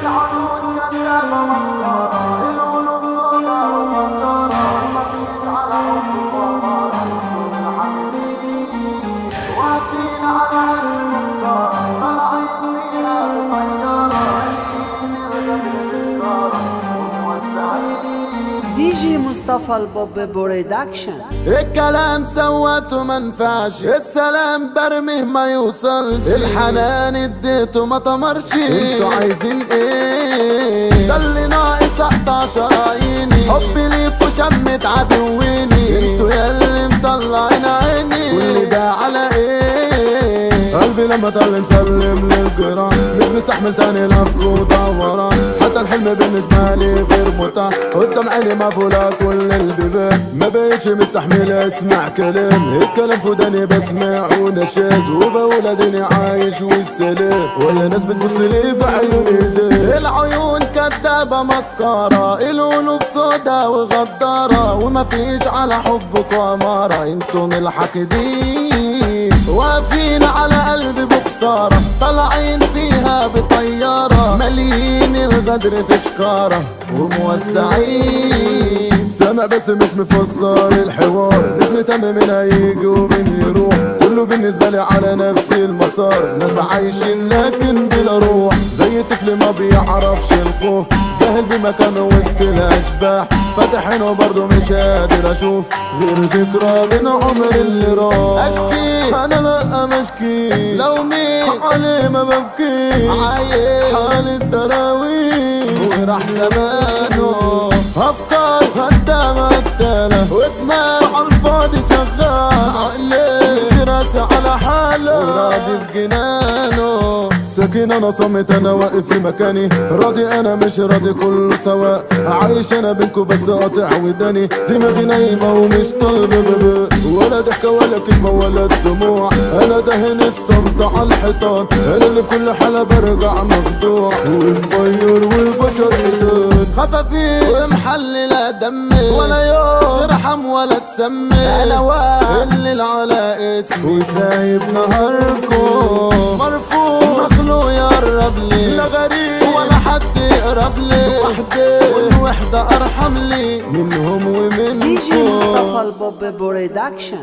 العيون كدابة مكارة القلوب سودا وغدارة مفيش على حب وأمارة انتم الحبيبين واقفين على المسار طالعين فيها بطيارة قايلين الغدر تذكارة وموزعين دي جي مصطفى البوب برودكشن. الكلام سوته منفعش، السلام برميه ما يوصلش، الحنان اديته ما طمرش. انتوا عايزين ايه؟ ده اللي ناقص اقطع شراييني، حبي ليكوا شمت عدويني، انتوا ياللي مطلعين عيني، كل ده على ايه؟ قلبي لما طل مسلم للجيران، مش مستحمل تاني لف ودوران، حتى الحلم بالنسبة لي غير متاح، قدام عيني مقفولة كل البيبان، ما بقتش مستحمل اسمع كلام، الكلام في وداني بسمع ونشاز، وبقول اديني عايش والسلام، ويا ناس بتبص لي بعيوني زين. العيون كدابة مكارة، القلوب سودا وغدارة، ومفيش على حبك أمارة، انتم الحاكدين واقفين على قلبي بخسارة، طالعين فيها بطيارة، مالين الغدر في شكارة وموزعين. سامع بس مش مفسر الحوار، مش مهتم من هيجي ومن يروح، كله بالنسبة لي على نفس المسار، ناس عايشين لكن بلا روح، زي طفل ما بيعرفش الخوف، جاهل بمكانه وسط الاشباح، فاتح عينه برضه مش قادر اشوف غير ذكرى من عمر اللي راح. اشكي انا لا مشكي، لو مين عليه ما ببكي، عايش حال الدراويش وراح زمانه، افكار هدامة التالة ودماغ عالفاضي شغال، عقلي مش راسي على حاله وراضي بجنانه، ساكن انا صامت انا واقف في مكاني، راضي انا مش راضي كله سواء، عايش انا بينكو بس قاطع وداني، دماغي نايمة ومش طالب غباء، ولا ضحكة ولا كلمة ولا الدموع، انا دهن الصمت على الحيطان، انا اللي في كل حالة برجع مخدوع، وصغير والبشر حيتان، خفافيش ومحللة دمي، ولا يوم ترحم ولا تسمي، انا واقف الليل على اسمي، وسايب نهاركم مرفوض، مخلوق يقرب لي، لا غريب ولا حد يقرب لي، وحدي والوحدة ارحم لي منهم ومنكم. دي جي مصطفى البوب برودكشن.